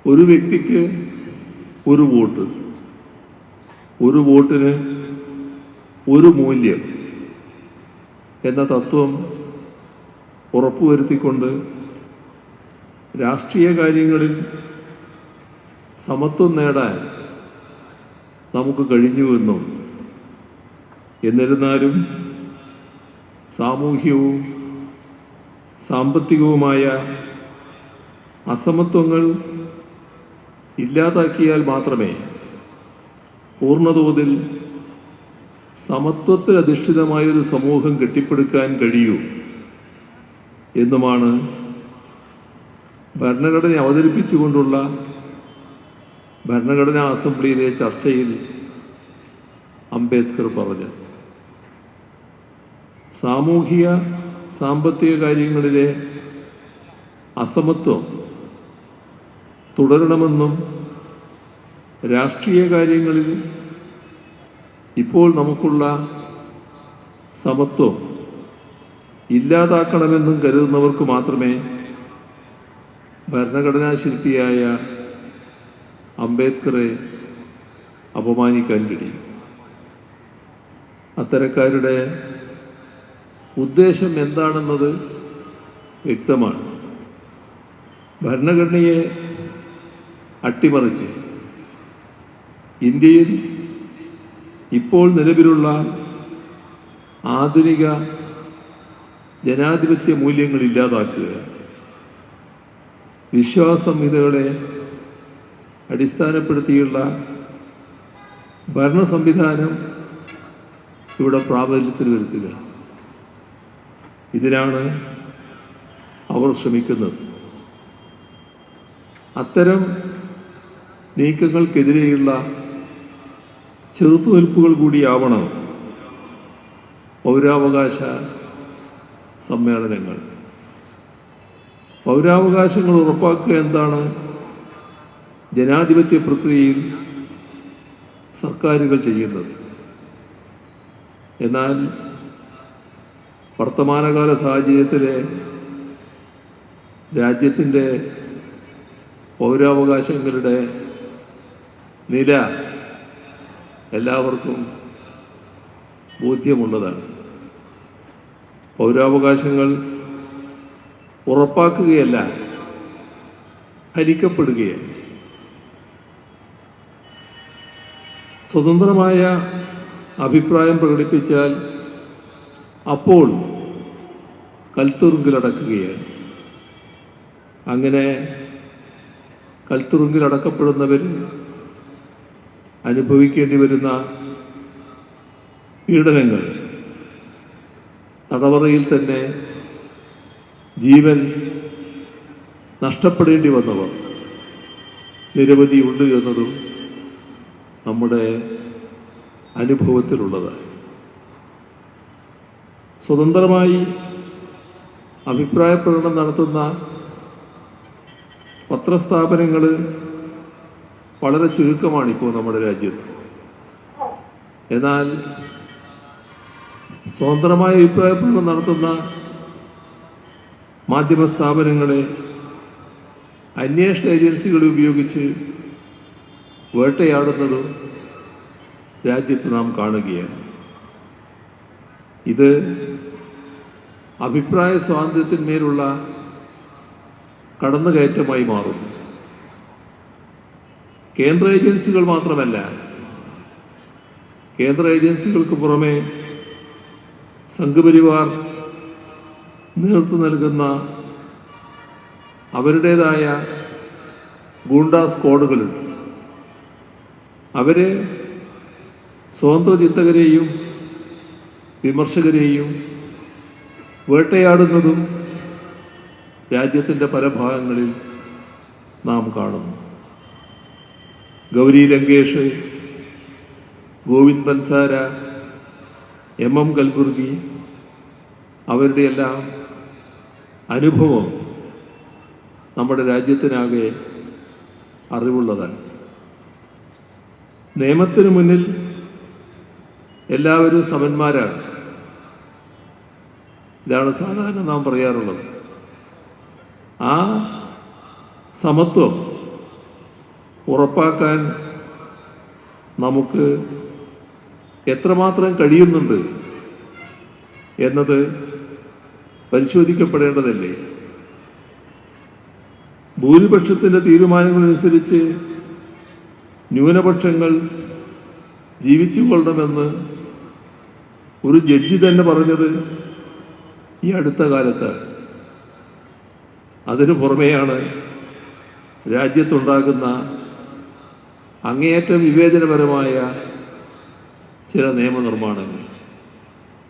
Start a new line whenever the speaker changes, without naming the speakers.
ഒരു വ്യക്തിക്ക് ഒരു വോട്ട്, ഒരു വോട്ടിന് ഒരു മൂല്യം എന്ന തത്വം ഉറപ്പുവരുത്തിക്കൊണ്ട് രാഷ്ട്രീയ കാര്യങ്ങളിൽ സമത്വം നേടാൻ നമുക്ക് കഴിഞ്ഞുവെന്നും, എന്നിരുന്നാലും സാമൂഹ്യവും സാമ്പത്തികവുമായ അസമത്വങ്ങൾ ഇല്ലാതാക്കിയാൽ മാത്രമേ പൂർണ്ണതോതിൽ സമത്വത്തിൽ അധിഷ്ഠിതമായൊരു സമൂഹം കെട്ടിപ്പടുക്കാൻ കഴിയൂ എന്നുമാണ് ഭരണഘടന അവതരിപ്പിച്ചുകൊണ്ടുള്ള ഭരണഘടനാ അസംബ്ലിയിലെ ചർച്ചയിൽ അംബേദ്കർ പറഞ്ഞത്. സാമൂഹിക സാമ്പത്തിക കാര്യങ്ങളിലെ അസമത്വം തുടരണമെന്നും രാഷ്ട്രീയ കാര്യങ്ങളിൽ ഇപ്പോൾ നമുക്കുള്ള സമത്വം ഇല്ലാതാക്കണമെന്നും കരുതുന്നവർക്ക് മാത്രമേ ഭരണഘടനാ ശില്പിയായ അംബേദ്കറെ അപമാനിക്കാൻ കഴിയും. അത്തരക്കാരുടെ ഉദ്ദേശം എന്താണെന്നത് വ്യക്തമാണ്. ഭരണഘടനയെ അട്ടിമറിച്ച് ഇന്ത്യയിൽ ഇപ്പോൾ നിലവിലുള്ള ആധുനിക ജനാധിപത്യ മൂല്യങ്ങൾ ഇല്ലാതാക്കുക, വിശ്വാസസംഹിതകളെ അടിസ്ഥാനപ്പെടുത്തിയുള്ള ഭരണ സംവിധാനം ഇവിടെ പ്രാബല്യത്തിൽ വരുത്തുക, ഇതിനാണ് അവർ ശ്രമിക്കുന്നത്. അത്തരം നീക്കങ്ങൾക്കെതിരെയുള്ള ചെറുത്തുനിൽപ്പുകൾ കൂടിയാവണം പൗരാവകാശ സമ്മേളനങ്ങൾ. പൗരാവകാശങ്ങൾ ഉറപ്പാക്കുക എന്താണ് ജനാധിപത്യ പ്രക്രിയയിൽ സർക്കാരുകൾ ചെയ്യുന്നത്. എന്നാൽ വർത്തമാനകാല സാഹചര്യത്തിലെ രാജ്യത്തിൻ്റെ പൗരാവകാശങ്ങളുടെ നില എല്ലാവർക്കും ബോധ്യമുള്ളതാണ്. പൗരാവകാശങ്ങൾ ഉറപ്പാക്കുകയല്ല, ഹരിക്കപ്പെടുകയാണ്. സ്വതന്ത്രമായ അഭിപ്രായം പ്രകടിപ്പിച്ചാൽ അപ്പോൾ കൽത്തുറുങ്കിലടക്കുകയാണ്. അങ്ങനെ കൽത്തുറുങ്കിലടക്കപ്പെടുന്നവർ അനുഭവിക്കേണ്ടി വരുന്ന പീഡനങ്ങൾ, തടവറയിൽ തന്നെ ജീവൻ നഷ്ടപ്പെടേണ്ടി വന്നവർ നിരവധിയുണ്ട് എന്നതും നമ്മുടെ അനുഭവത്തിലുള്ളതാണ്. സ്വതന്ത്രമായി അഭിപ്രായ പ്രകടനം നടത്തുന്ന പത്രസ്ഥാപനങ്ങൾ വളരെ ചുരുക്കമാണിപ്പോൾ നമ്മുടെ രാജ്യത്ത്. എന്നാൽ സ്വതന്ത്രമായ അഭിപ്രായ പ്രകടനം നടത്തുന്ന മാധ്യമ സ്ഥാപനങ്ങളെ അന്വേഷണ ഏജൻസികളെ ഉപയോഗിച്ച് വേട്ടയാടുന്നതും രാജ്യത്ത് നാം കാണുകയാണ്. ഇത് അഭിപ്രായ സ്വാതന്ത്ര്യത്തിന്മേലുള്ള കടന്നുകയറ്റമായി മാറുന്നു. കേന്ദ്ര ഏജൻസികൾ മാത്രമല്ല, കേന്ദ്ര ഏജൻസികൾക്ക് പുറമെ സംഘപരിവാർ നേതൃത്വം നൽകുന്ന അവരുടേതായ ഗൂണ്ടാ സ്ക്വാഡുകളുണ്ട്. അവര് സ്വതന്ത്ര ചിന്തകരെയും വിമർശകരെയും വേട്ടയാടുന്നതും രാജ്യത്തിൻ്റെ പല ഭാഗങ്ങളിൽ നാം കാണുന്നു. ഗൗരി ലങ്കേഷ്, ഗോവിന്ദ് ബൻസാര, എം കൽബുർഗി, അവരുടെയെല്ലാം അനുഭവം നമ്മുടെ രാജ്യത്തിനാകെ അറിവുള്ളതാണ്. നിയമത്തിന് മുന്നിൽ എല്ലാവരും സമന്മാരാണ്. ഇതാണ് സാധാരണ നാം പറയാറുള്ളത്. ആ സമത്വം ഉറപ്പാക്കാൻ നമുക്ക് എത്രമാത്രം കഴിയുന്നുണ്ട് എന്നത് പരിശോധിക്കപ്പെടേണ്ടതല്ലേ? ഭൂരിപക്ഷത്തിൻ്റെ തീരുമാനങ്ങളനുസരിച്ച് ന്യൂനപക്ഷങ്ങൾ ജീവിച്ചു കൊള്ളണമെന്ന് ഒരു ജഡ്ജി തന്നെ പറഞ്ഞത് ഈ അടുത്ത കാലത്താണ്. അതിനു പുറമെയാണ് രാജ്യത്തുണ്ടാകുന്ന അങ്ങേയറ്റം വിവേചനപരമായ ചില നിയമനിർമ്മാണങ്ങൾ.